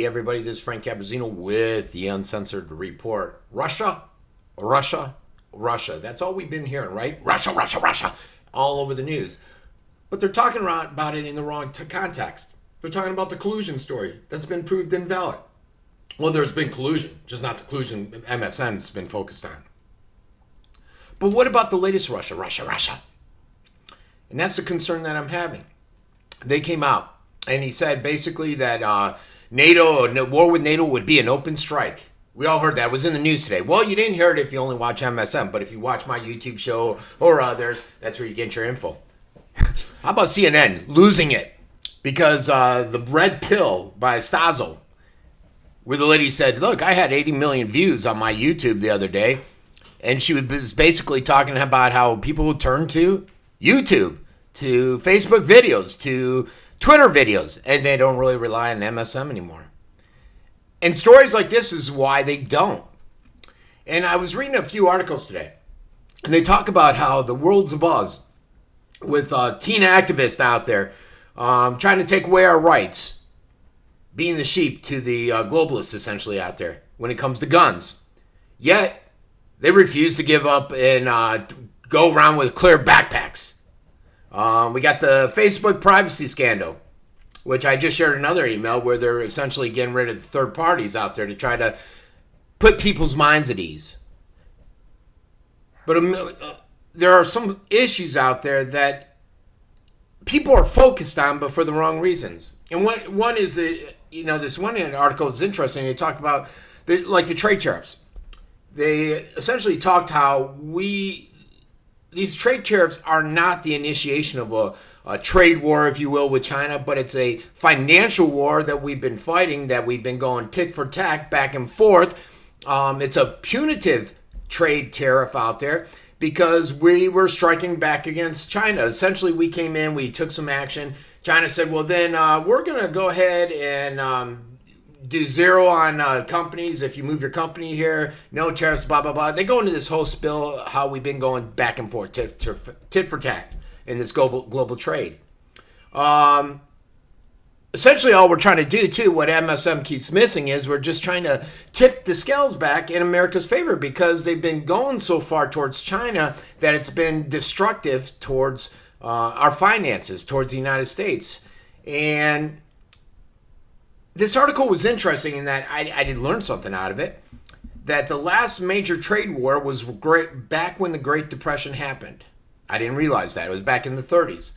everybody. This is Francesco Abbruzzino with the Uncensored Report. Russia, Russia, Russia. That's all we've been hearing, right? Russia, Russia, Russia, all over the news. But they're talking about it in the wrong context. They're talking about the collusion story that's been proved invalid. Well, there's been collusion, just not the collusion MSN's been focused on. But what about the latest Russia, Russia, Russia? And that's the concern that I'm having. They came out and he said basically that NATO, war with NATO would be an open strike. We all heard that. It was in the news today. Well, you didn't hear it if you only watch MSN, but if you watch my YouTube show or others, that's where you get your info. How about CNN losing it? Because the red pill by Stazo, where the lady said, look, I had 80 million views on my YouTube the other day. And she was basically talking about how people will turn to YouTube, to Facebook videos, to Twitter videos, and they don't really rely on MSM anymore. And stories like this is why they don't. And I was reading a few articles today, and they talk about how the world's abuzz with teen activists out there trying to take away our rights, being the sheep to the globalists essentially out there when it comes to guns. Yet, they refuse to give up and go around with clear backpacks. We got the Facebook privacy scandal, which I just shared another email where they're essentially getting rid of the third parties out there to try to put people's minds at ease. But there are some issues out there that people are focused on, but for the wrong reasons. And one is that, this one article is interesting. They talk about the trade tariffs. They essentially talked how these trade tariffs are not the initiation of a trade war, if you will, with China, but it's a financial war that we've been fighting, that we've been going tick for tack, back and forth. It's a punitive trade tariff out there because we were striking back against China. Essentially, we came in, we took some action. China said, well, then we're going to go ahead and do zero on companies. If you move your company here, no tariffs, blah, blah, blah. They go into this whole spill, how we've been going back and forth, tit for tat in this global trade. Essentially, all we're trying to do, too, what MSM keeps missing is we're just trying to tip the scales back in America's favor because they've been going so far towards China that it's been destructive towards our finances, towards the United States. And this article was interesting in that I did learn something out of it, that the last major trade war was back when the Great Depression happened. I didn't realize that. It was back in the 30s.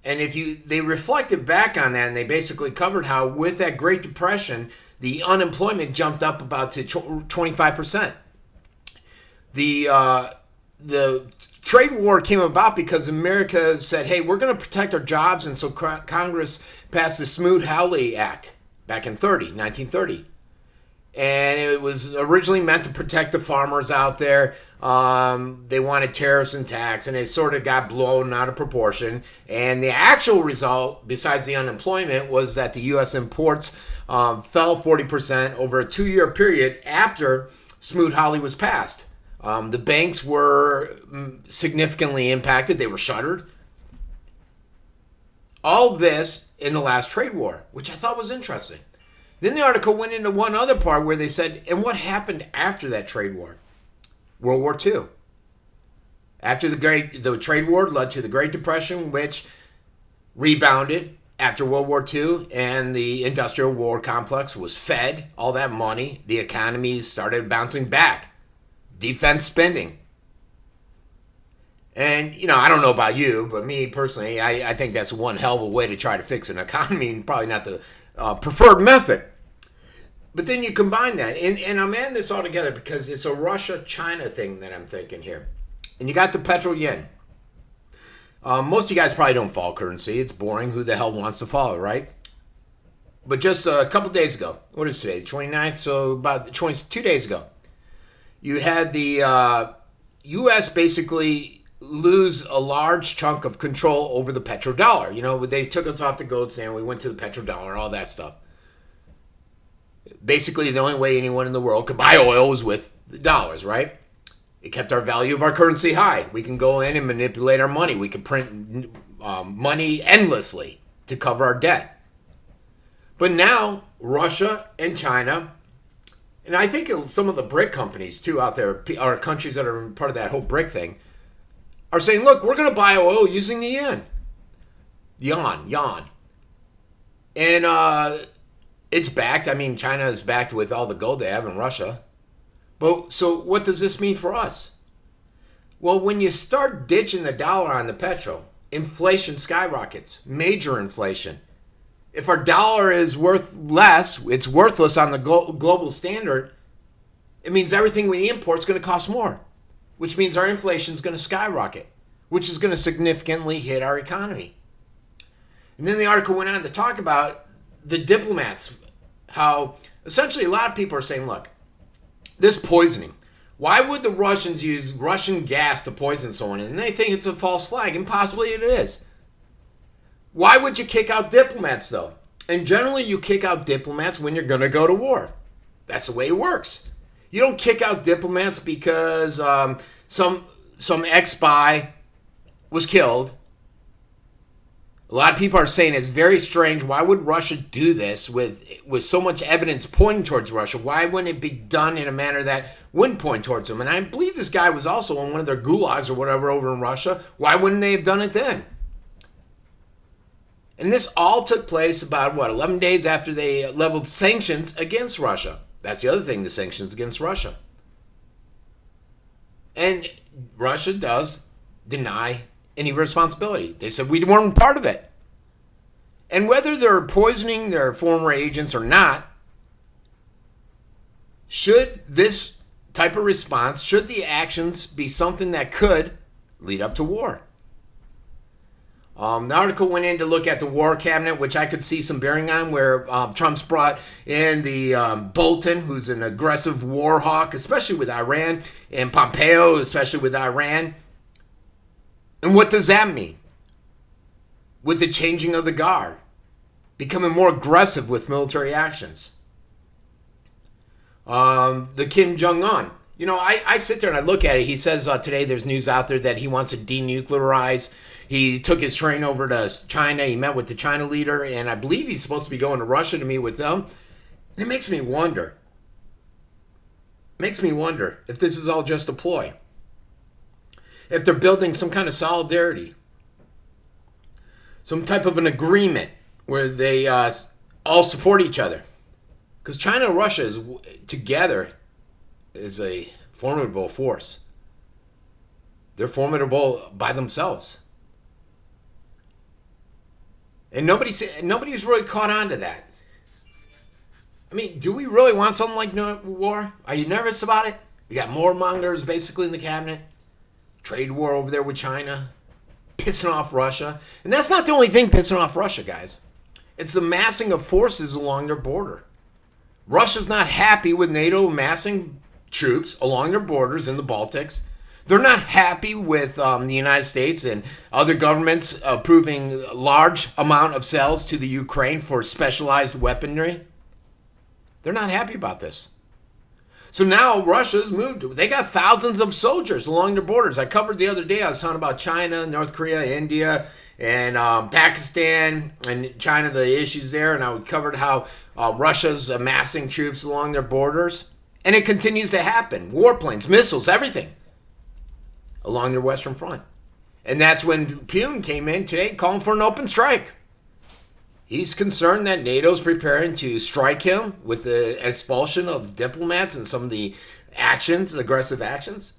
And they reflected back on that, and they basically covered how with that Great Depression, the unemployment jumped up about to 25%. The trade war came about because America said, hey, we're going to protect our jobs, and so Congress passed the Smoot-Hawley Act back in 1930. And it was originally meant to protect the farmers out there. They wanted tariffs and tax, and it sort of got blown out of proportion. And the actual result, besides the unemployment, was that the U.S. imports fell 40% over a 2-year period after Smoot-Hawley was passed. The banks were significantly impacted. They were shuttered. All this in the last trade war, which I thought was interesting. Then the article went into one other part where they said, and what happened after that trade war? World War II. After the trade war led to the Great Depression, which rebounded after World War II, and the industrial war complex was fed all that money. The economies started bouncing back. Defense spending. And, I don't know about you, but me personally, I think that's one hell of a way to try to fix an economy, and probably not the preferred method. But then you combine that, and I'm adding this all together because it's a Russia-China thing that I'm thinking here. And you got the petro yen. Most of you guys probably don't follow currency. It's boring. Who the hell wants to follow, right? But just a couple days ago, what is today, the 29th? So about 22 days ago, you had the U.S. basically lose a large chunk of control over the petrodollar. They took us off the gold standard. We went to the petrodollar, all that stuff. Basically, the only way anyone in the world could buy oil was with the dollars, right? It kept our value of our currency high. We can go in and manipulate our money. We can print money endlessly to cover our debt. But now Russia and China, and I think some of the BRIC companies too out there, are countries that are part of that whole BRIC thing, are saying, look, we're going to buy oil using the yen. Yuan. And it's backed. I mean, China is backed with all the gold they have in Russia. But so what does this mean for us? Well, when you start ditching the dollar on the petrol, inflation skyrockets, major inflation. If our dollar is worth less, it's worthless on the global standard, it means everything we import is going to cost more, which means our inflation is going to skyrocket, which is going to significantly hit our economy. And then the article went on to talk about the diplomats, how essentially a lot of people are saying, look, this poisoning, why would the Russians use Russian gas to poison someone? And they think it's a false flag, and possibly it is. Why would you kick out diplomats, though? And generally, you kick out diplomats when you're going to go to war. That's the way it works. You don't kick out diplomats because some ex-spy was killed. A lot of people are saying it's very strange. Why would Russia do this with so much evidence pointing towards Russia? Why wouldn't it be done in a manner that wouldn't point towards them? And I believe this guy was also in one of their gulags or whatever over in Russia. Why wouldn't they have done it then? And this all took place about, 11 days after they leveled sanctions against Russia. That's the other thing, the sanctions against Russia. And Russia does deny any responsibility. They said we weren't part of it. And whether they're poisoning their former agents or not, should this type of response, should the actions be something that could lead up to war? The article went in to look at the war cabinet, which I could see some bearing on, where Trump's brought in the Bolton, who's an aggressive war hawk, especially with Iran, and Pompeo, especially with Iran. And what does that mean? With the changing of the guard, becoming more aggressive with military actions. The Kim Jong-un. You know, I sit there and I look at it. He says today there's news out there that he wants to denuclearize. He took his train over to China. He met with the China leader, and I believe he's supposed to be going to Russia to meet with them. And it makes me wonder. If this is all just a ploy. If they're building some kind of solidarity. Some type of an agreement where they all support each other. Because China and Russia is together is a formidable force. They're formidable by themselves. And nobody's really caught on to that. I mean, do we really want something like war? Are you nervous about it? You got more mongers basically in the cabinet. Trade war over there with China. Pissing off Russia. And that's not the only thing pissing off Russia, guys. It's the massing of forces along their border. Russia's not happy with NATO massing troops along their borders in the Baltics. They're not happy with the United States and other governments approving large amount of sales to the Ukraine for specialized weaponry. They're not happy about this. So now Russia's moved. They got thousands of soldiers along their borders. I covered the other day, I was talking about China, North Korea, India, and Pakistan and China, the issues there. And I covered how Russia's amassing troops along their borders. And it continues to happen. Warplanes, missiles, everything along their western front. And that's when Putin came in today calling for an open strike. He's concerned that NATO's preparing to strike him with the expulsion of diplomats and some of the actions, aggressive actions.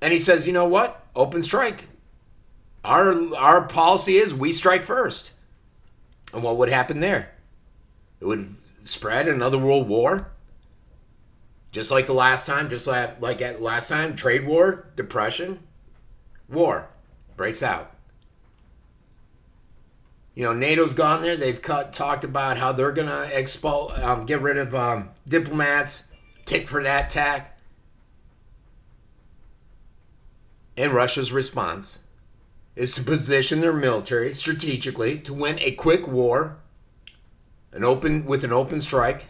And he says, you know what? Open strike. Our policy is we strike first. And what would happen there? It would spread another world war. Just like the last time, trade war, depression, war breaks out. You know, NATO's gone there. They've talked about how they're going to get rid of diplomats, tit for tat tack. And Russia's response is to position their military strategically to win a quick war, with an open strike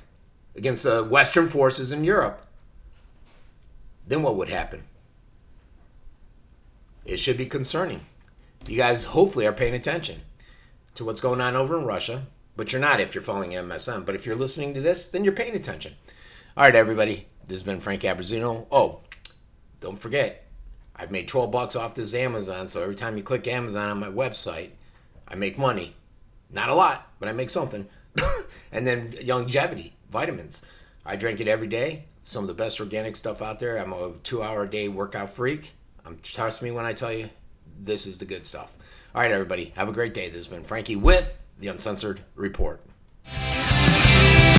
against the Western forces in Europe. Then what would happen? It should be concerning. You guys hopefully are paying attention to what's going on over in Russia. But you're not if you're following MSM. But if you're listening to this, then you're paying attention. All right, everybody. This has been Frank Abbruzzino. Oh, don't forget, I've made $12 off this Amazon. So every time you click Amazon on my website, I make money. Not a lot, but I make something. And then longevity, vitamins. I drink it every day. Some of the best organic stuff out there. I'm a 2-hour-a-day workout freak. Trust me when I tell you, this is the good stuff. All right, everybody. Have a great day. This has been Frankie with the Uncensored Report.